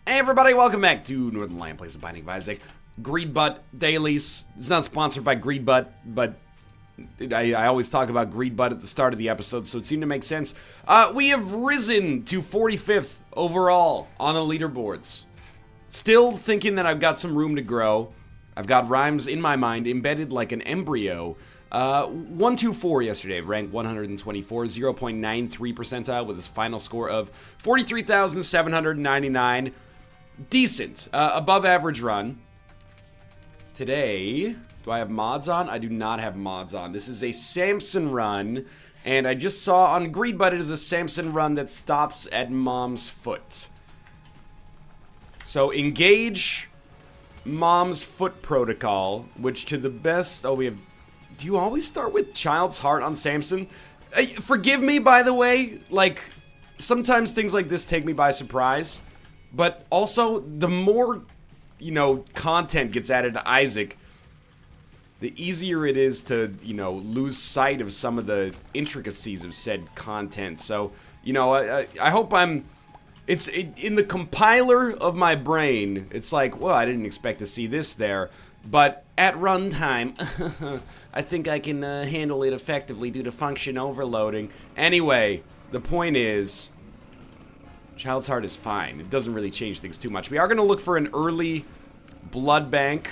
Hey everybody, welcome back to Northernlion Plays the Binding of Isaac. Greedbutt Dailies. It's not sponsored by Greedbutt, but I always talk about Greedbutt at the start of the episode, so it seemed to make sense. We have risen to 45th overall on the leaderboards. Still thinking that I've got some room to grow. I've got rhymes in my mind embedded like an embryo. 124 yesterday, ranked 124, 0.93 percentile with his final score of 43,799. Decent. Above average run. Today, do I have mods on? I do not have mods on. This is a Samson run, and I just saw on Greedbutt it is a Samson run that stops at mom's foot. So engage mom's foot protocol, which to the best, we have, do you always start with child's heart on Samson? Forgive me, by the way, like, sometimes things like this take me by surprise, but also, the more, you know, content gets added to Isaac, the easier it is to, you know, lose sight of some of the intricacies of said content. So, you know, I hope I'm, in the compiler of my brain, it's like, well, I didn't expect to see this there, but at runtime, I think I can handle it effectively due to function overloading. Anyway, the point is, Child's Heart is fine. It doesn't really change things too much. We are going to look for an early blood bank,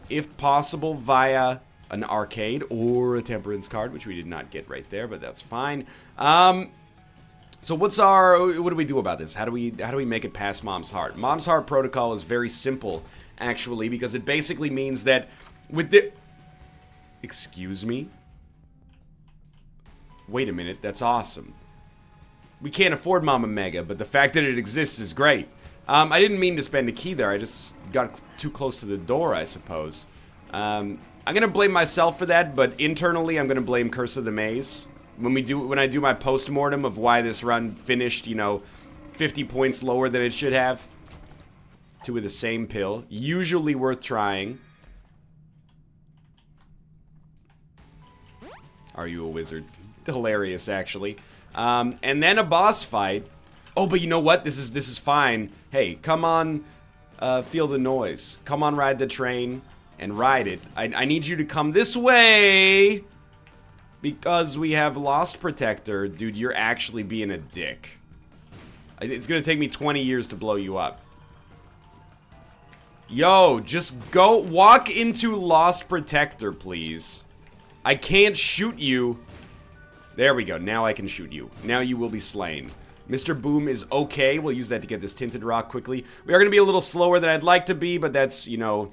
if possible, via an arcade or a temperance card, which we did not get right there, but that's fine. So what do we do about this? How do we make it past Mom's Heart? Mom's Heart protocol is very simple, actually, because it basically means that with the... Excuse me? Wait a minute, that's awesome. We can't afford Mama Mega, but the fact that it exists is great. I didn't mean to spend a key there, I just got too close to the door, I suppose. I'm gonna blame myself for that, but internally I'm gonna blame Curse of the Maze. When I do my post-mortem of why this run finished, you know, 50 points lower than it should have. Two of the same pill. Usually worth trying. Are you a wizard? Hilarious, actually. And then a boss fight. Oh, but you know what? This is fine. Hey, come on, feel the noise. Come on, ride the train and ride it. I need you to come this way because we have Lost Protector. Dude, you're actually being a dick. It's gonna take me 20 years to blow you up. Yo, just go walk into Lost Protector, please. I can't shoot you. There we go. Now I can shoot you. Now you will be slain. Mr. Boom is okay. We'll use that to get this Tinted Rock quickly. We are going to be a little slower than I'd like to be, but that's, you know,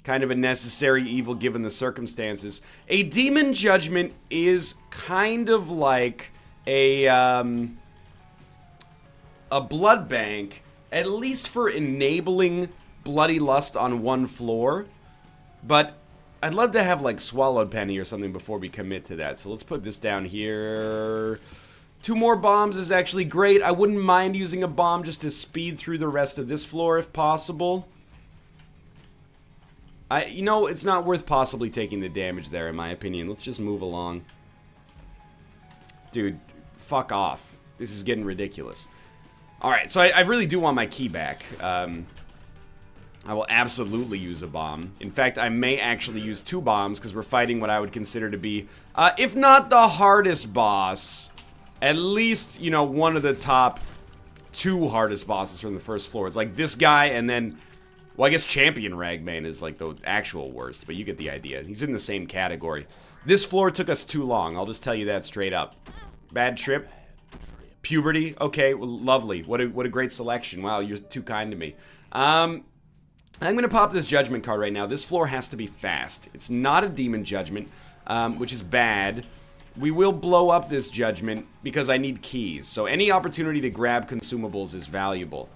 kind of a necessary evil given the circumstances. A Demon Judgment is kind of like a blood bank, at least for enabling Bloody Lust on one floor, but I'd love to have, like, Swallowed Penny or something before we commit to that. So let's put this down here. 2 more bombs is actually great. I wouldn't mind using a bomb just to speed through the rest of this floor if possible. You know, it's not worth possibly taking the damage there, in my opinion. Let's just move along. Dude, fuck off. This is getting ridiculous. Alright, so I really do want my key back. I will absolutely use a bomb. In fact, I may actually use 2 bombs because we're fighting what I would consider to be, if not the hardest boss, at least, you know, one of the top 2 hardest bosses from the first floor. It's like this guy and then, well, I guess Champion Ragman is like the actual worst, but you get the idea. He's in the same category. This floor took us too long. I'll just tell you that straight up. Bad trip. Puberty. Okay, well, lovely. What a great selection. Wow, you're too kind to me. I'm going to pop this Judgment card right now. This floor has to be fast. It's not a Demon Judgment, which is bad. We will blow up this Judgment because I need keys. So any opportunity to grab consumables is valuable.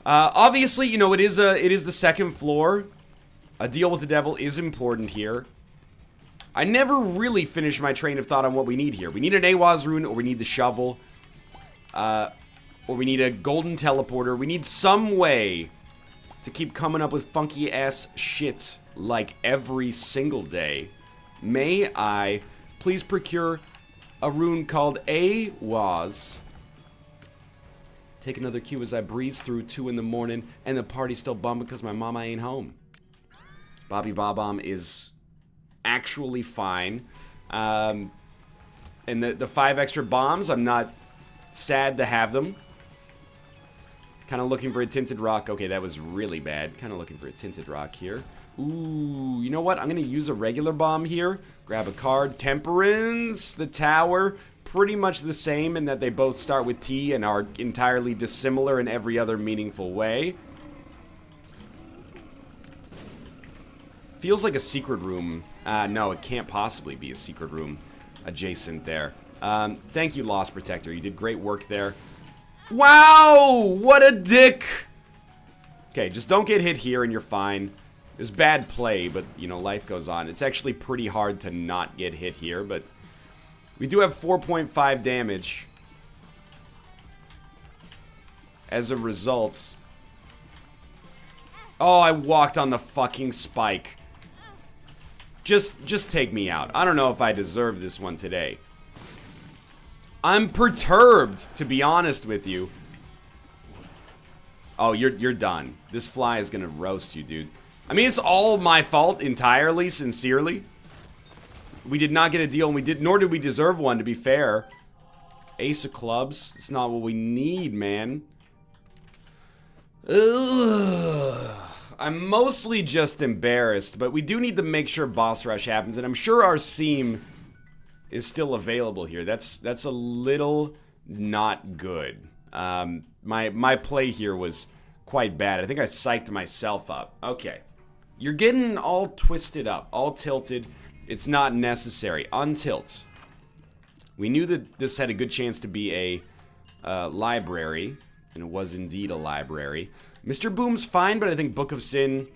Obviously, you know, it is the second floor. A deal with the devil is important here. I never really finished my train of thought on what we need here. We need an Awaz rune, or we need the shovel. Or we need a golden teleporter. We need some way to keep coming up with funky ass shit like every single day. May I please procure a rune called Awaz Take another cue as I breeze through 2 in the morning, and the party's still bumming because my mama ain't home. Bobby Bob-omb is actually fine. And the 5 extra bombs, I'm not sad to have them. Kind of looking for a tinted rock. Okay, that was really bad. Kind of looking for a tinted rock here. Ooh, you know what? I'm going to use a regular bomb here. Grab a card. Temperance, the tower. Pretty much the same in that they both start with T and are entirely dissimilar in every other meaningful way. Feels like a secret room. No, it can't possibly be a secret room adjacent there. Thank you, Lost Protector. You did great work there. Wow! What a dick! Okay, just don't get hit here and you're fine. It was bad play, but, you know, life goes on. It's actually pretty hard to not get hit here, but we do have 4.5 damage. As a result. Oh, I walked on the fucking spike. Just take me out. I don't know if I deserve this one today. I'm perturbed, to be honest with you. Oh, you're done. This fly is gonna roast you, dude. I mean, it's all my fault entirely, sincerely. We did not get a deal, and nor did we deserve one, to be fair. Ace of clubs. It's not what we need, man. Ugh. I'm mostly just embarrassed, but we do need to make sure boss rush happens, and I'm sure our seam is still available here. That's a little not good. My play here was quite bad. I think I psyched myself up. Okay. You're getting all twisted up, all tilted. It's not necessary. Untilt. We knew that this had a good chance to be a library, and it was indeed a library. Mr. Boom's fine, but I think Book of Sin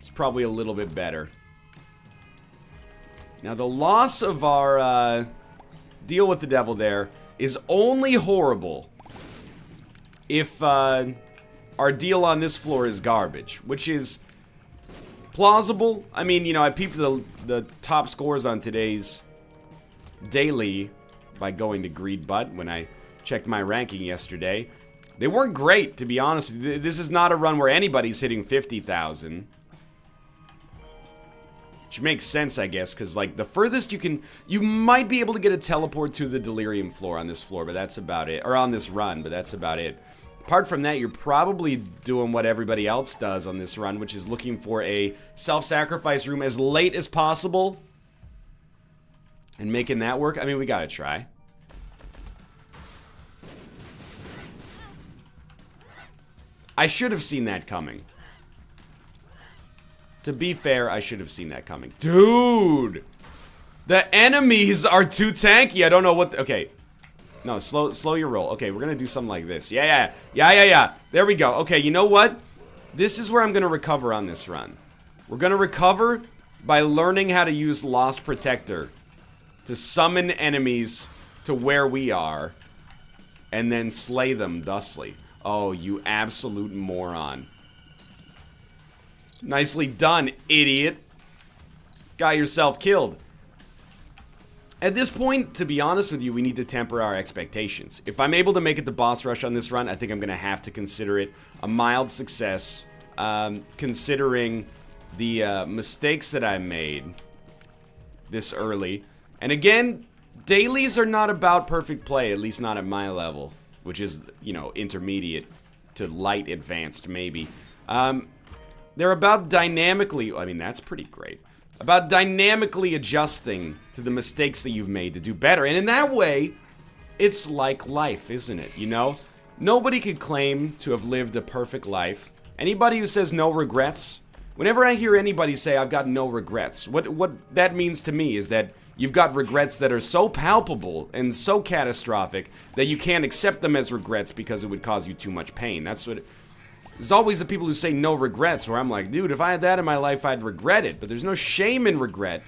is probably a little bit better. Now, the loss of our deal with the devil there is only horrible if our deal on this floor is garbage, which is plausible. I mean, you know, I peeped the top scores on today's daily by going to Greed Butt when I checked my ranking yesterday. They weren't great, to be honest with you. This is not a run where anybody's hitting 50,000. Which makes sense, I guess, because, like, the furthest you might be able to get a teleport to the Delirium floor on this floor, but that's about it. Or on this run, but that's about it. Apart from that, you're probably doing what everybody else does on this run, which is looking for a self-sacrifice room as late as possible. And making that work. I mean, we gotta try. I should have seen that coming. To be fair, I should have seen that coming. Dude! The enemies are too tanky. I don't know what... Okay. No, slow your roll. Okay, we're gonna do something like this. Yeah. There we go. Okay, you know what? This is where I'm gonna recover on this run. We're gonna recover by learning how to use Lost Protector to summon enemies to where we are and then slay them thusly. Oh, you absolute moron. Nicely done, idiot. Got yourself killed. At this point, to be honest with you, we need to temper our expectations. If I'm able to make it to boss rush on this run, I think I'm going to have to consider it a mild success, considering the mistakes that I made this early. And again, dailies are not about perfect play, at least not at my level, which is, you know, intermediate to light advanced, maybe. They're about dynamically, I mean, that's pretty great. About dynamically adjusting to the mistakes that you've made to do better. And in that way, it's like life, isn't it? You know? Nobody could claim to have lived a perfect life. Anybody who says no regrets, whenever I hear anybody say I've got no regrets, what that means to me is that you've got regrets that are so palpable and so catastrophic that you can't accept them as regrets because it would cause you too much pain. That's what... There's always the people who say no regrets, where I'm like, dude, if I had that in my life, I'd regret it. But there's no shame in regret,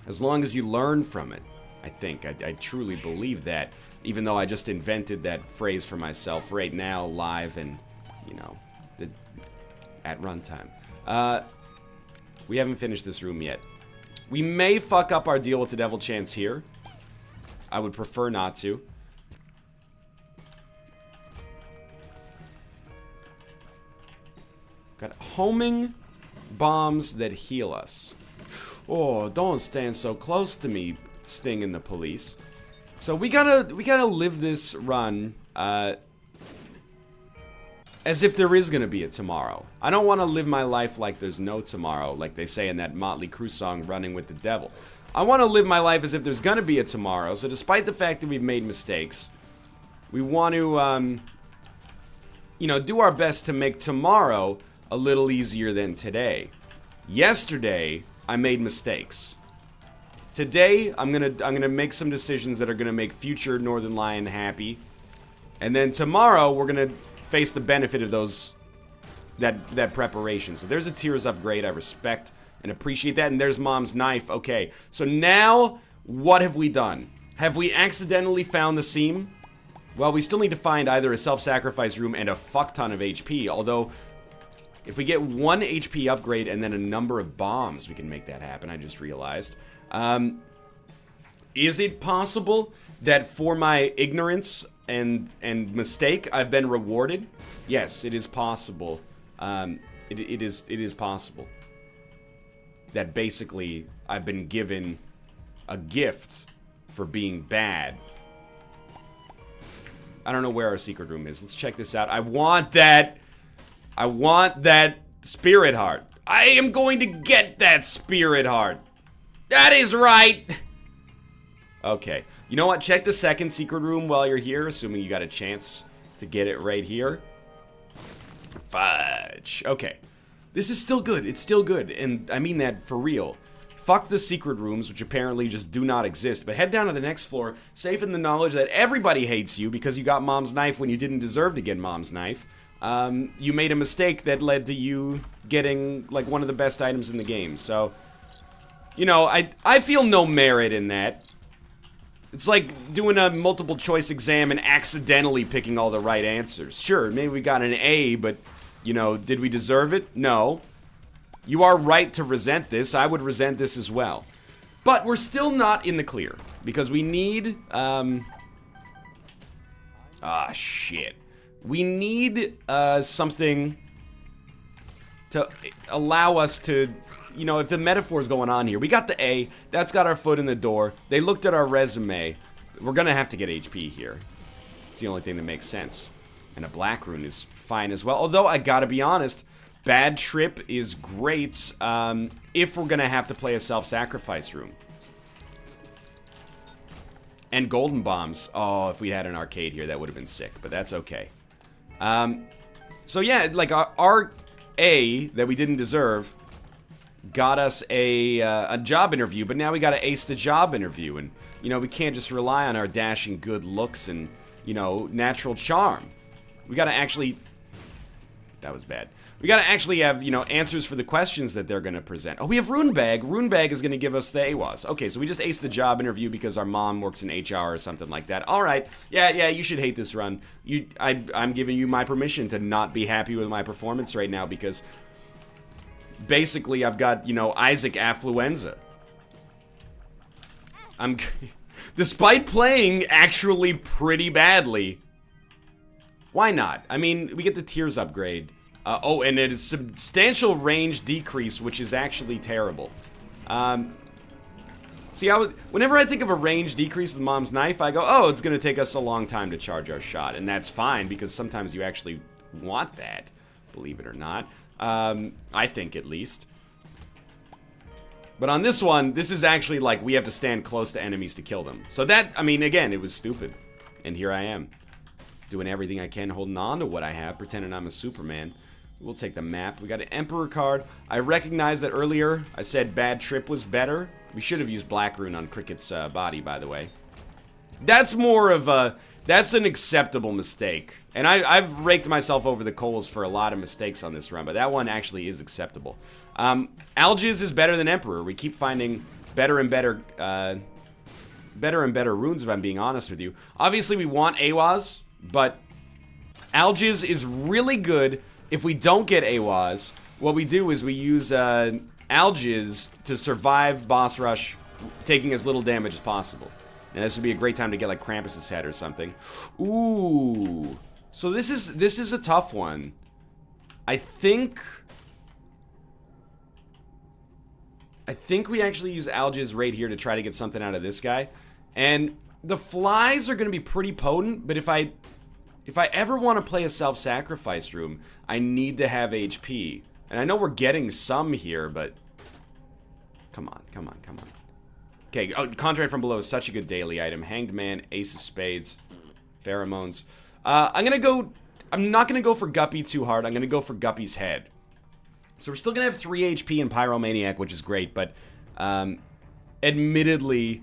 as long as you learn from it, I think. I truly believe that, even though I just invented that phrase for myself right now, live, and, you know, at runtime. We haven't finished this room yet. We may fuck up our deal with the Devil Chance here. I would prefer not to. Got homing bombs that heal us. Oh, don't stand so close to me, Sting and the police. So we gotta live this run as if there is gonna be a tomorrow. I don't want to live my life like there's no tomorrow, like they say in that Motley Crue song, Running with the Devil. I want to live my life as if there's gonna be a tomorrow. So despite the fact that we've made mistakes, we want to, you know, do our best to make tomorrow a little easier than today. Yesterday, I made mistakes. Today, I'm gonna make some decisions that are gonna make future Northernlion happy. And then tomorrow, we're gonna face the benefit of that preparation. So there's a Tears upgrade. I respect and appreciate that. And there's Mom's knife. Okay, so now, what have we done? Have we accidentally found the seam? Well, we still need to find either a self-sacrifice room and a fuck ton of HP. Although, if we get 1 HP upgrade and then a number of bombs, we can make that happen, I just realized. Is it possible that for my ignorance and mistake, I've been rewarded? Yes, it is possible. It is possible. That basically, I've been given a gift for being bad. I don't know where our secret room is. Let's check this out. I want that spirit heart. I am going to get that spirit heart. That is right. Okay. You know what? Check the second secret room while you're here, assuming you got a chance to get it right here. Fudge. Okay. This is still good. It's still good. And I mean that for real. Fuck the secret rooms, which apparently just do not exist. But head down to the next floor, safe in the knowledge that everybody hates you because you got Mom's knife when you didn't deserve to get Mom's knife. You made a mistake that led to you getting, like, one of the best items in the game. So, you know, I feel no merit in that. It's like doing a multiple choice exam and accidentally picking all the right answers. Sure, maybe we got an A, but, you know, did we deserve it? No. You are right to resent this. I would resent this as well. But we're still not in the clear. Because we need, shit. We need, something to allow us to, you know, if the metaphor's going on here. We got the A. That's got our foot in the door. They looked at our resume. We're gonna have to get HP here. It's the only thing that makes sense. And a black rune is fine as well. Although, I gotta be honest, Bad Trip is great if we're gonna have to play a self-sacrifice room. And golden bombs. Oh, if we had an arcade here, that would have been sick, but that's okay. So yeah, like our A that we didn't deserve got us a job interview, but now we gotta ace the job interview, and you know, we can't just rely on our dashing good looks and, you know, natural charm. We gotta actually... That was bad. We gotta actually have, you know, answers for the questions that they're gonna present. Oh, we have Rune Bag. Rune Bag is gonna give us the AWAS. Okay, so we just aced the job interview because our mom works in HR or something like that. Alright. Yeah, you should hate this run. I'm giving you my permission to not be happy with my performance right now because basically I've got, you know, Isaac affluenza. Despite playing actually pretty badly. Why not? I mean, we get the Tears upgrade. Oh, and it is substantial range decrease, which is actually terrible. See, whenever I think of a range decrease with Mom's knife, I go, oh, it's gonna take us a long time to charge our shot. And that's fine, because sometimes you actually want that, believe it or not. I think, at least. But on this one, this is actually like, we have to stand close to enemies to kill them. So that, I mean, again, it was stupid. And here I am. Doing everything I can, holding on to what I have, pretending I'm a Superman. We'll take the map. We got an Emperor card. I recognize that earlier I said Bad Trip was better. We should have used Black Rune on Cricket's body, by the way. That's more of a... That's an acceptable mistake. And I've raked myself over the coals for a lot of mistakes on this run, but that one actually is acceptable. Algiz is better than Emperor. We keep finding better and better runes, if I'm being honest with you. Obviously, we want AWAS, but Algiz is really good. If we don't get AWAS, what we do is we use Algiz to survive boss rush, taking as little damage as possible. And this would be a great time to get like Krampus's head or something. Ooh. So this is a tough one. I think we actually use Algiz right here to try to get something out of this guy. And the flies are going to be pretty potent, but if I ever want to play a self-sacrifice room, I need to have HP. And I know we're getting some here, but come on, come on, come on. Okay, oh, Contract from Below is such a good daily item. Hanged Man, Ace of Spades, Pheromones. I'm not gonna go for Guppy too hard. I'm gonna go for Guppy's Head. So we're still gonna have 3 HP in Pyromaniac, which is great, but admittedly,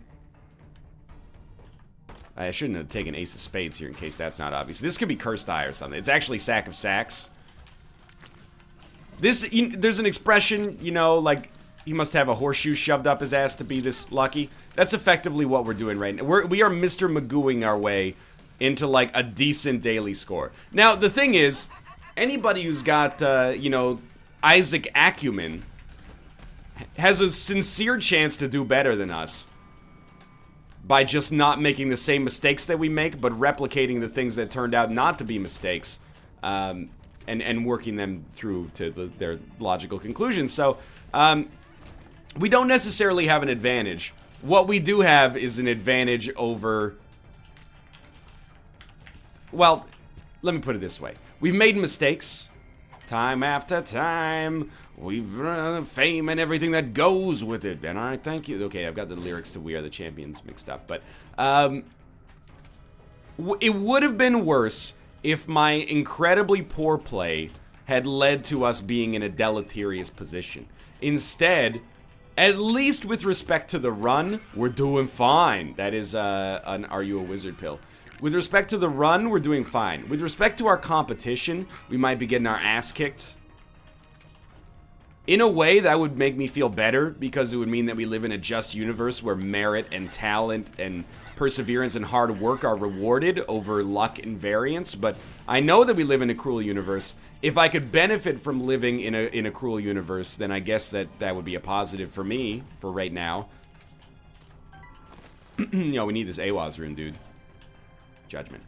I shouldn't have taken Ace of Spades here in case that's not obvious. This could be Cursed Eye or something. It's actually Sack of Sacks. There's an expression, you know, like, he must have a horseshoe shoved up his ass to be this lucky. That's effectively what we're doing right now. We are Mr. Magooing our way into, like, a decent daily score. Now, the thing is, anybody who's got, you know, Isaac acumen has a sincere chance to do better than us by just not making the same mistakes that we make, but replicating the things that turned out not to be mistakes, and working them through to their logical conclusions. So, we don't necessarily have an advantage. What we do have is an advantage over... Well, let me put it this way. We've made mistakes. Time after time. We've fame and everything that goes with it. And I thank you. Okay, I've got the lyrics to We Are the Champions mixed up. But, it would have been worse if my incredibly poor play had led to us being in a deleterious position. Instead... At least with respect to the run, we're doing fine. That is an Are You a Wizard pill. With respect to the run, we're doing fine. With respect to our competition, we might be getting our ass kicked. In a way, that would make me feel better, because it would mean that we live in a just universe where merit and talent and perseverance and hard work are rewarded over luck and variance. But I know that we live in a cruel universe. If I could benefit from living in a cruel universe, then I guess that would be a positive for me for right now. Yo, we need this AWAS rune, dude. Judgment.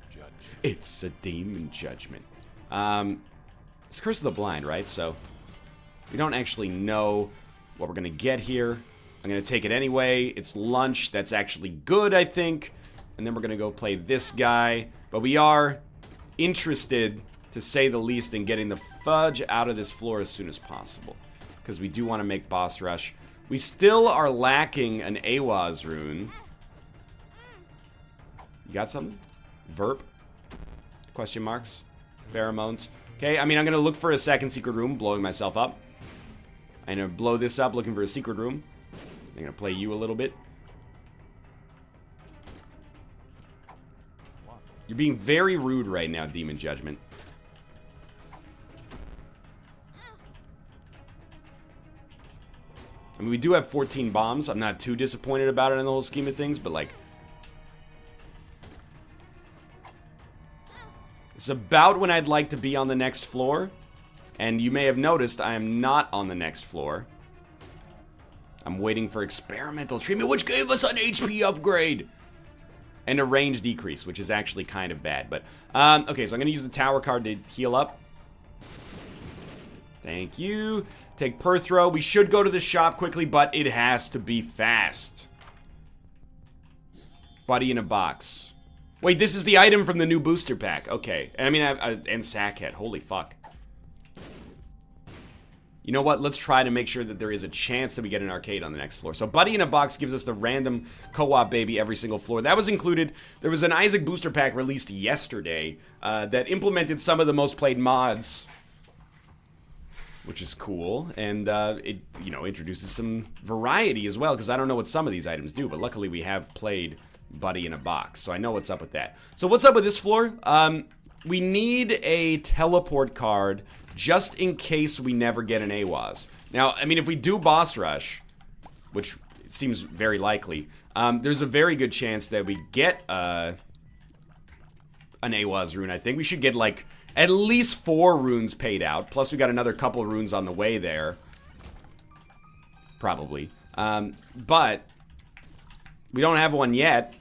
It's a demon judgment. It's Curse of the Blind, right? So we don't actually know what we're gonna get here. I'm gonna take it anyway. It's lunch. That's actually good, I think. And then we're gonna go play this guy. But we are interested, to say the least, in getting the fudge out of this floor as soon as possible, because we do want to make boss rush. We still are lacking an AWAS rune. You got something? Verp? Question marks? Pheromones? Okay, I mean, I'm gonna look for a second secret room, blowing myself up. I'm gonna blow this up, looking for a secret room. I'm gonna play you a little bit. You're being very rude right now, Demon Judgment. I mean, we do have 14 bombs. I'm not too disappointed about it in the whole scheme of things, but, like... It's about when I'd like to be on the next floor. And you may have noticed I am not on the next floor. I'm waiting for experimental treatment, which gave us an HP upgrade. And a range decrease, which is actually kind of bad. But, okay, so I'm going to use the tower card to heal up. Thank you. Take Perthrow. We should go to the shop quickly, but it has to be fast. Buddy in a box. Wait, this is the item from the new booster pack. Okay. I mean, and Sackhead. Holy fuck. You know what? Let's try to make sure that there is a chance that we get an arcade on the next floor. So Buddy in a Box gives us the random co-op baby every single floor. That was included. There was an Isaac booster pack released yesterday that implemented some of the most played mods, which is cool. And it, you know, introduces some variety as well, because I don't know what some of these items do, but luckily we have played Buddy in a Box, so I know what's up with that. So what's up with this floor? We need a teleport card just in case we never get an AWAS. Now, I mean, if we do boss rush, which seems very likely, there's a very good chance that we get an AWAS rune. I think we should get, like, at least 4 runes paid out, plus we got another couple runes on the way there. Probably. But we don't have one yet.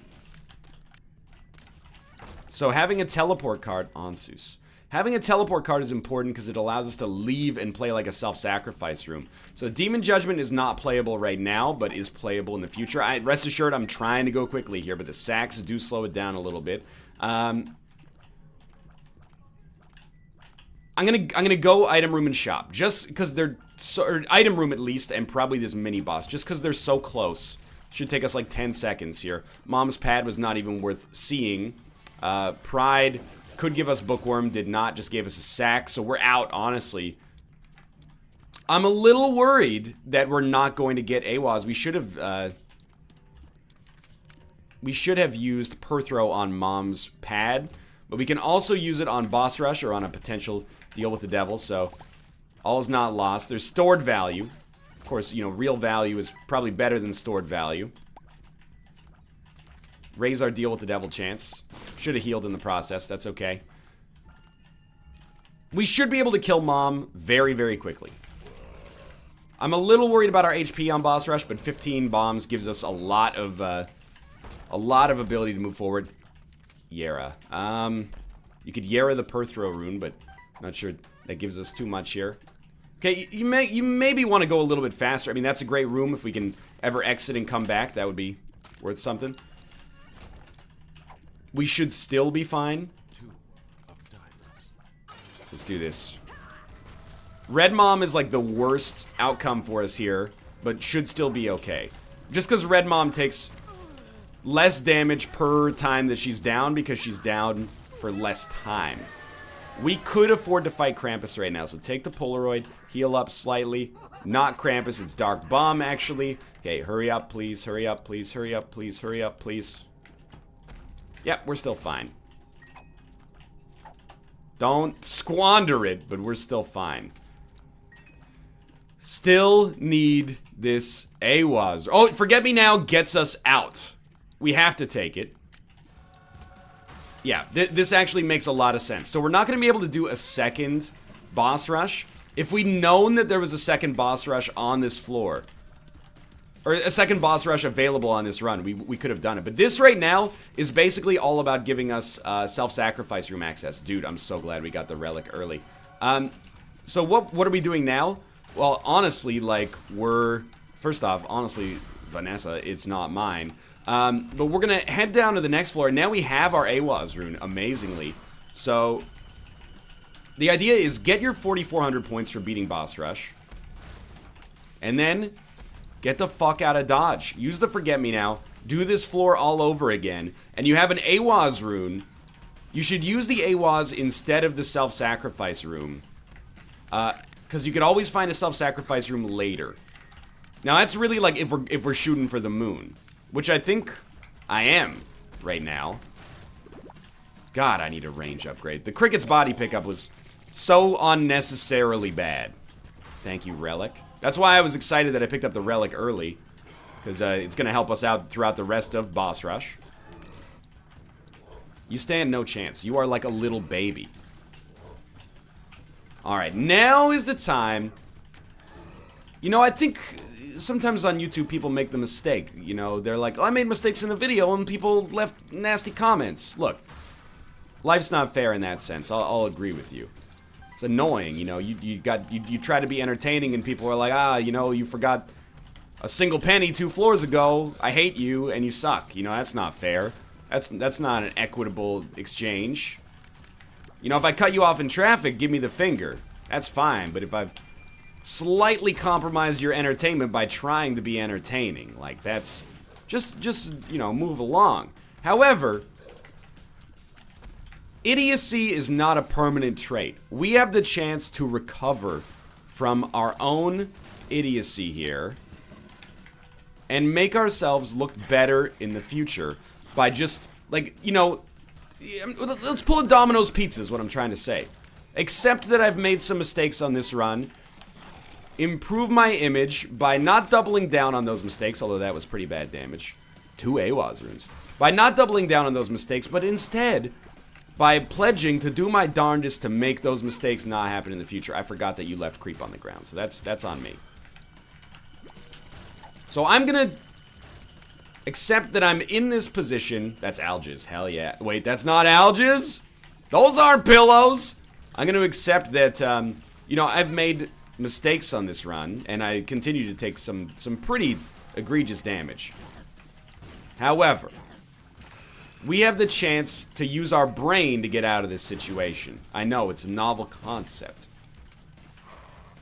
So having a teleport card, Ansus. Having a teleport card is important because it allows us to leave and play like a self-sacrifice room. So Demon Judgment is not playable right now, but is playable in the future. Rest assured, I'm trying to go quickly here, but the sacks do slow it down a little bit. I'm gonna go item room and shop, just because they're or item room at least, and probably this mini boss, just because they're so close. Should take us like 10 seconds here. Mom's pad was not even worth seeing. Pride could give us bookworm, did not, just gave us a sack, so we're out, honestly. I'm a little worried that we're not going to get AWAS. We should have used Perthrow on Mom's pad, but we can also use it on boss rush or on a potential deal with the devil, so all is not lost. There's stored value. Of course, you know, real value is probably better than stored value. Raise our deal with the devil chance. Should have healed in the process. That's okay. We should be able to kill Mom very, very quickly. I'm a little worried about our HP on boss rush, but 15 bombs gives us a lot of ability to move forward. Yera. You could Yera the Perthrow rune, but I'm not sure that gives us too much here. Okay, you maybe want to go a little bit faster. I mean, that's a great room. If we can ever exit and come back, that would be worth something. We should still be fine. Let's do this. Red Mom is like the worst outcome for us here, but should still be okay. Just because Red Mom takes less damage per time that she's down because she's down for less time. We could afford to fight Krampus right now, so take the Polaroid, heal up slightly. Not Krampus, it's Dark Bomb, actually. Okay, hurry up, please, hurry up, please, hurry up, please, hurry up, please. Yep, we're still fine. Don't squander it, but we're still fine. Still need this AWAS. Oh, Forget Me Now gets us out. We have to take it. Yeah, this actually makes a lot of sense. So we're not going to be able to do a second boss rush. If we'd known that there was a second boss rush on this floor, or a second boss rush available on this run, we could have done it. But this right now is basically all about giving us self-sacrifice room access. Dude, I'm so glad we got the relic early. So what are we doing now? Well, honestly, like, first off, honestly, Vanessa, it's not mine. But we're gonna head down to the next floor, and now we have our AWAS rune, amazingly. So, the idea is get your 4,400 points for beating boss rush. And then, get the fuck out of Dodge. Use the Forget Me Now, do this floor all over again, and you have an AWAS rune. You should use the AWAS instead of the self-sacrifice room. Because you could always find a self-sacrifice room later. Now, that's really like if we're shooting for the moon. Which I think I am right now. God, I need a range upgrade. The Cricket's body pickup was so unnecessarily bad. Thank you, Relic. That's why I was excited that I picked up the Relic early. Because it's going to help us out throughout the rest of Boss Rush. You stand no chance. You are like a little baby. Alright, now is the time. You know, I think sometimes on YouTube people make the mistake, you know, they're like, oh, I made mistakes in the video and people left nasty comments. Look, life's not fair in that sense. I'll agree with you. It's annoying, you know, you try to be entertaining and people are like, ah, you know, you forgot a single penny 2 floors ago. I hate you and you suck. You know, that's not fair. That's not an equitable exchange. You know, if I cut you off in traffic, give me the finger. That's fine, but if I've slightly compromised your entertainment by trying to be entertaining, like, that's just you know, move along. However, idiocy is not a permanent trait. We have the chance to recover from our own idiocy here and make ourselves look better in the future by just, like, you know, let's pull a Domino's Pizza is what I'm trying to say. Accept that I've made some mistakes on this run. Improve my image by not doubling down on those mistakes, although that was pretty bad damage. 2 AWAS runes. By not doubling down on those mistakes, but instead by pledging to do my darndest to make those mistakes not happen in the future. I forgot that you left creep on the ground, so that's on me. So I'm gonna accept that I'm in this position. That's alges, hell yeah. Wait, that's not alges? Those aren't pillows! I'm going to accept that, you know, I've made mistakes on this run, and I continue to take some pretty egregious damage. However, we have the chance to use our brain to get out of this situation. I know, it's a novel concept.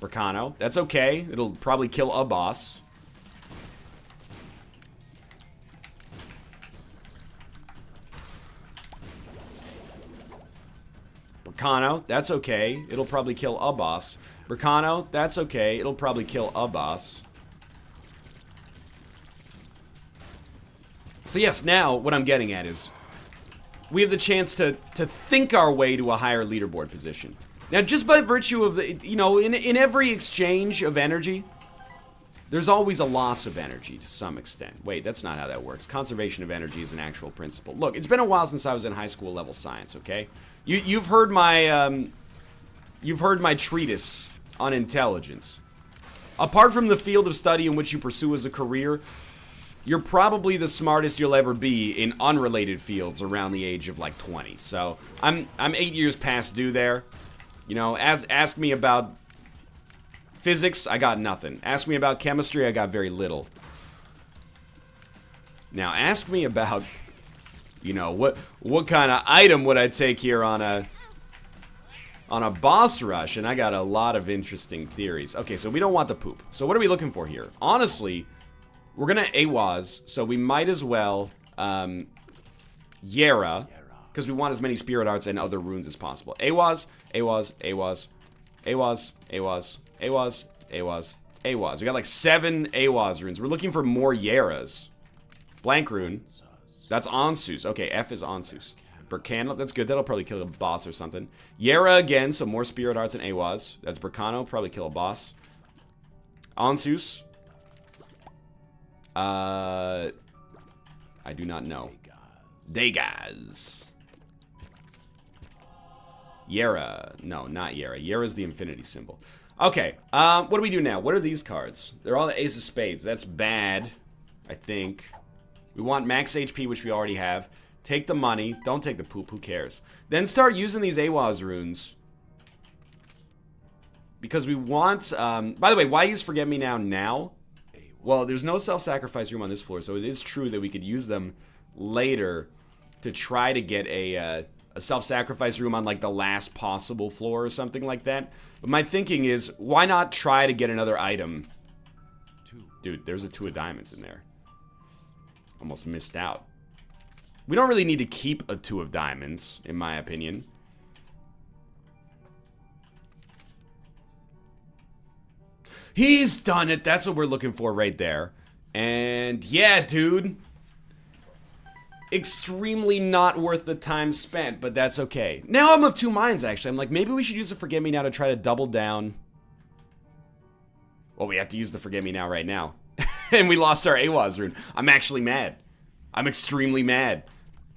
Bracano, that's okay. It'll probably kill a boss. Bracano, that's okay. It'll probably kill a boss. Bracano, that's okay. It'll probably kill a boss. So yes, now what I'm getting at is we have the chance to think our way to a higher leaderboard position. Now, just by virtue of the, you know, in every exchange of energy, there's always a loss of energy to some extent. Wait, that's not how that works. Conservation of energy is an actual principle. Look, it's been a while since I was in high school level science, okay? You've heard my treatise on intelligence. Apart from the field of study in which you pursue as a career, you're probably the smartest you'll ever be in unrelated fields around the age of like 20. So I'm 8 years past due there. You know, ask me about physics, I got nothing. Ask me about chemistry, I got very little. Now ask me about, you know, what kind of item would I take here on a boss rush, and I got a lot of interesting theories. Okay, so we don't want the poop. So what are we looking for here? Honestly, we're gonna AWAS, so we might as well Yera, because we want as many spirit arts and other runes as possible. AWAS, AWAS, AWAS, AWAS, AWAS, AWAS, AWAS, AWAS. We got like 7 AWAS runes. We're looking for more Yeras. Blank rune. That's Onsus. Okay, F is Onsus. Bracano, that's good. That'll probably kill a boss or something. Yera again, so more spirit arts and AWAS. That's Bracano, probably kill a boss. Onsus. I do not know. Dagaz. Yera. No, not Yera. Yera's the infinity symbol. Okay, what do we do now? What are these cards? They're all the Ace of Spades. That's bad, I think. We want max HP, which we already have. Take the money. Don't take the poop. Who cares? Then start using these AWAS runes. Because we want... by the way, why use Forget Me now? Well, there's no self-sacrifice room on this floor, so it is true that we could use them later to try to get a self-sacrifice room on, like, the last possible floor or something like that. But my thinking is, why not try to get another item? Dude, there's a 2 of diamonds in there. Almost missed out. We don't really need to keep a 2 of diamonds, in my opinion. He's done it. That's what we're looking for right there. And yeah, dude. Extremely not worth the time spent, but that's okay. Now I'm of 2 minds, actually. I'm like, maybe we should use the Forget Me Now to try to double down. Well, we have to use the Forget Me Now right now. And we lost our AWAS rune. I'm actually mad. I'm extremely mad.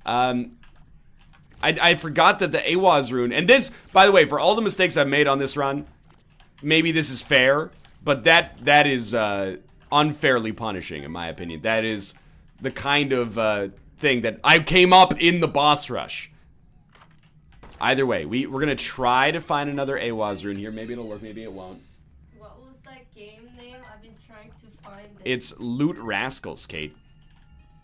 I forgot that the AWAS rune, and this, by the way, for all the mistakes I've made on this run, maybe this is fair, but that is unfairly punishing, in my opinion. That is the kind of thing that I came up in the boss rush. Either way, we're gonna try to find another AWAS rune here. Maybe it'll work, maybe it won't. What was that game name? I've been trying to find it. It's Loot Rascals, Kate.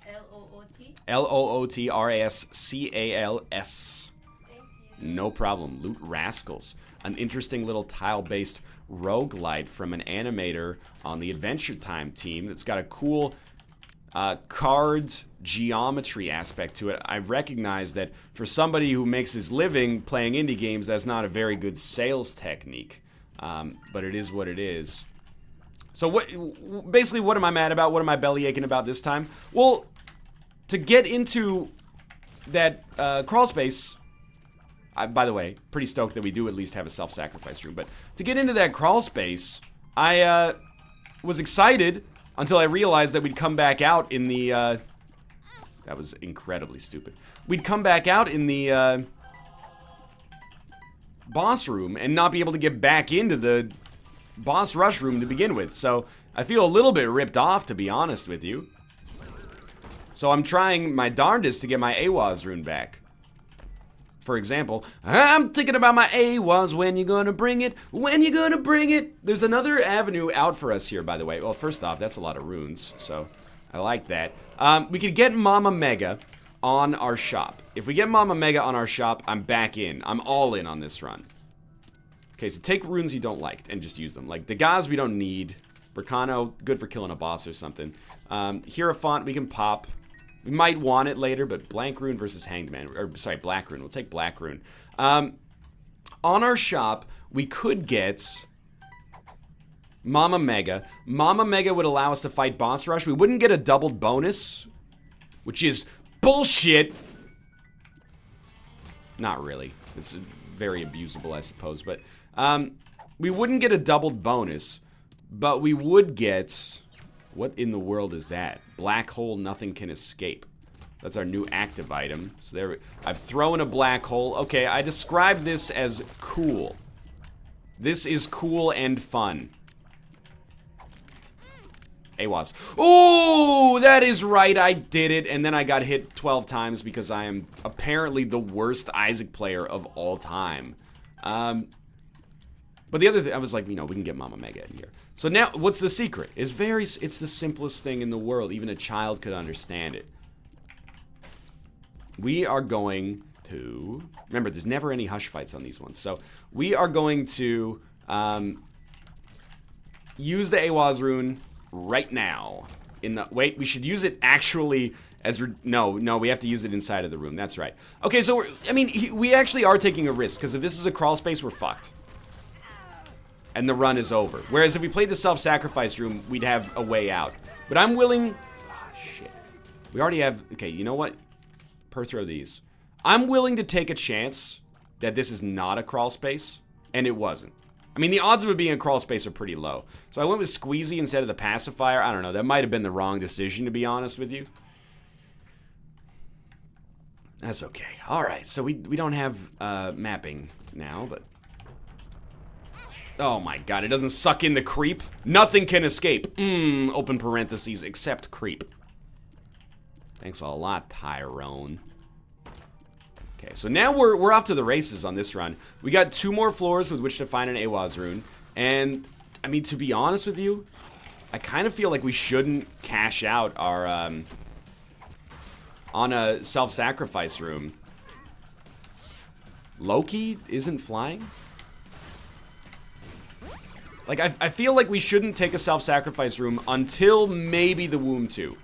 L-O-O-T? L-O-O-T-R-A-S-C-A-L-S. Thank you. No problem. Loot Rascals. An interesting little tile-based roguelite from an animator on the Adventure Time team that's got a cool card geometry aspect to it. I recognize that for somebody who makes his living playing indie games, that's not a very good sales technique. But it is what it is. So basically, what am I mad about? What am I belly aching about this time? Well, to get into that crawl space, by the way, pretty stoked that we do at least have a self-sacrifice room, but to get into that crawl space, I was excited until I realized that we'd come back out in the, that was incredibly stupid. We'd come back out in the boss room and not be able to get back into the boss rush room to begin with, so I feel a little bit ripped off, to be honest with you. So I'm trying my darndest to get my AWAS rune back. For example, I'm thinking about my AWAS, when you gonna bring it? When you gonna bring it? There's another avenue out for us here, by the way. Well, first off, that's a lot of runes, so I like that. We could get Mama Mega on our shop. If we get Mama Mega on our shop, I'm back in. I'm all in on this run. Okay, so take runes you don't like and just use them. Like, Dagaz we don't need. Bracano, good for killing a boss or something. Hierophant, we can pop. We might want it later, but Blank Rune versus Hanged Man. Or, sorry, Black Rune. We'll take Black Rune. On our shop, we could get Mama Mega. Mama Mega would allow us to fight Boss Rush. We wouldn't get a doubled bonus, which is bullshit. Not really. It's very abusable, I suppose. But we wouldn't get a doubled bonus, but we would get... What in the world is that? Black hole, nothing can escape. That's our new active item. So there, I've thrown a black hole. Okay, I describe this as cool. This is cool and fun. AWAS. Oh, that is right, I did it. And then I got hit 12 times because I am apparently the worst Isaac player of all time. But the other thing, I was like, you know, we can get Mama Mega in here. So now, what's the secret? It's the simplest thing in the world. Even a child could understand it. We are going to... Remember, there's never any hush fights on these ones. So, we are going to use the AWAS rune right now. Wait, we should use it actually as... No, we have to use it inside of the room. That's right. Okay, so, we actually are taking a risk. Because if this is a crawl space, we're fucked. And the run is over. Whereas if we played the self-sacrifice room, we'd have a way out. But I'm willing... Ah, shit. We already have... Okay, you know what? Per throw these. I'm willing to take a chance that this is not a crawl space. And it wasn't. I mean, the odds of it being a crawl space are pretty low. So I went with Squeezy instead of the pacifier. I don't know. That might have been the wrong decision, to be honest with you. That's okay. Alright, so we don't have mapping now, but... Oh my god, it doesn't suck in the creep. Nothing can escape. Open parentheses, except creep. Thanks a lot, Tyrone. Okay, so now we're off to the races on this run. We got 2 more floors with which to find an AWAS rune. And, I mean, to be honest with you, I kind of feel like we shouldn't cash out our, on a self-sacrifice room. Loki isn't flying? Like, I feel like we shouldn't take a self-sacrifice room until maybe the Womb 2.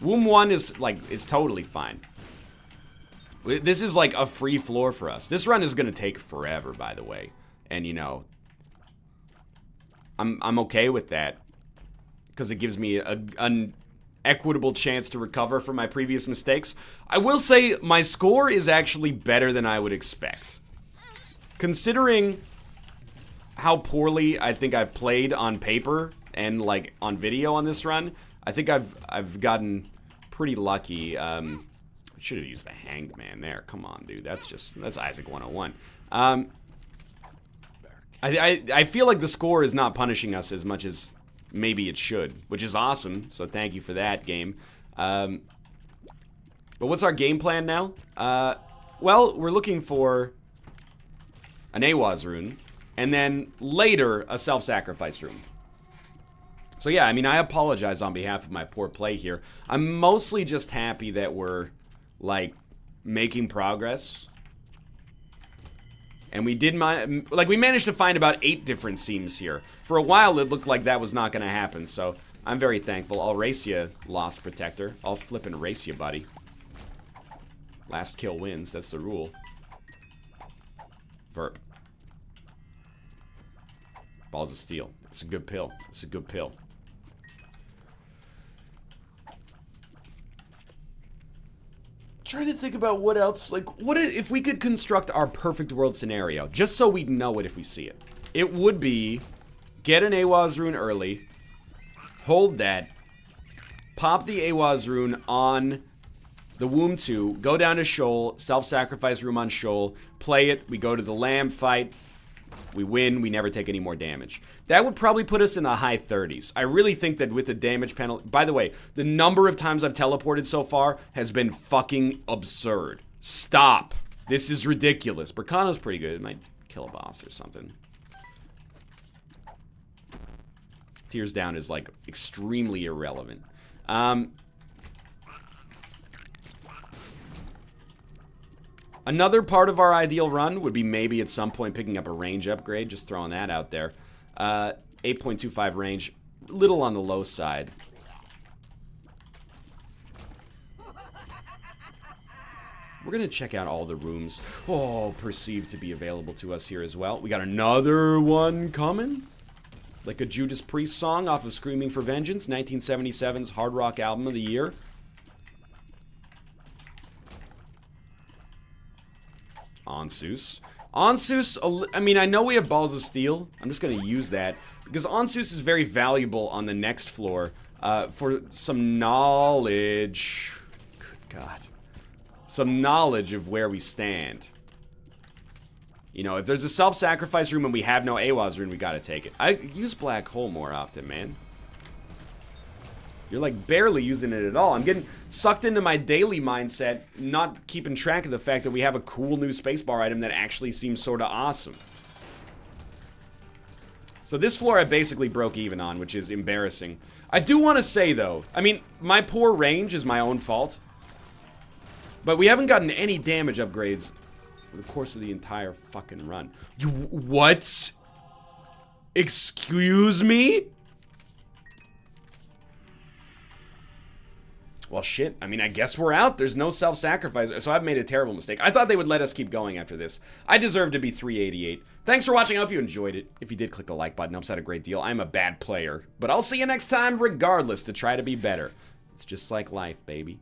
Womb 1 is, like, it's totally fine. This is, like, a free floor for us. This run is gonna take forever, by the way. And, you know, I'm okay with that. Because it gives me an equitable chance to recover from my previous mistakes. I will say, my score is actually better than I would expect. Considering... how poorly I think I've played on paper and like on video on this run, I think I've gotten pretty lucky. I should have used the Hanged Man there. Come on, dude. That's Isaac 101. I feel like the score is not punishing us as much as maybe it should, which is awesome. So thank you for that, game. But what's our game plan now? Well, we're looking for an AWAS rune. And then later, a self-sacrifice room. So yeah, I mean, I apologize on behalf of my poor play here. I'm mostly just happy that we're, like, making progress. And we did we managed to find about 8 different seams here. For a while, it looked like that was not going to happen, so I'm very thankful. I'll race you, Lost Protector. I'll flippin' race you, buddy. Last kill wins, that's the rule. Verp. Balls of Steel. It's a good pill. It's a good pill. Trying to think about what else, like, if we could construct our perfect world scenario, just so we'd know it if we see it. It would be, get an AWAS rune early, hold that, pop the AWAS rune on the Womb 2, go down to Shoal, self-sacrifice room on Shoal, play it, we go to the Lamb fight, we win, we never take any more damage. That would probably put us in the high 30s. I really think that with the damage penalty... By the way, the number of times I've teleported so far has been fucking absurd. Stop. This is ridiculous. Bracano's pretty good. It might kill a boss or something. Tears down is, like, extremely irrelevant. Another part of our ideal run would be maybe at some point picking up a range upgrade. Just throwing that out there. 8.25 range. Little on the low side. We're going to check out all the rooms. Oh, perceived to be available to us here as well. We got another one coming. Like a Judas Priest song off of Screaming for Vengeance, 1977's hard rock album of the year. Onsus. Onsus, I mean, I know we have Balls of Steel. I'm just going to use that. Because Onsus is very valuable on the next floor for some knowledge. Good God. Some knowledge of where we stand. You know, if there's a self-sacrifice room and we have no AWAS room, we gotta take it. I use Black Hole more often, man. You're like barely using it at all. I'm getting sucked into my daily mindset, not keeping track of the fact that we have a cool new spacebar item that actually seems sort of awesome. So this floor I basically broke even on, which is embarrassing. I do want to say, though, I mean, my poor range is my own fault. But we haven't gotten any damage upgrades for the course of the entire fucking run. You, what? Excuse me? Well, shit. I mean, I guess we're out. There's no self-sacrifice. So I've made a terrible mistake. I thought they would let us keep going after this. I deserve to be 388. Thanks for watching. I hope you enjoyed it. If you did, click the like button. Helps out a great deal. I'm a bad player. But I'll see you next time regardless to try to be better. It's just like life, baby.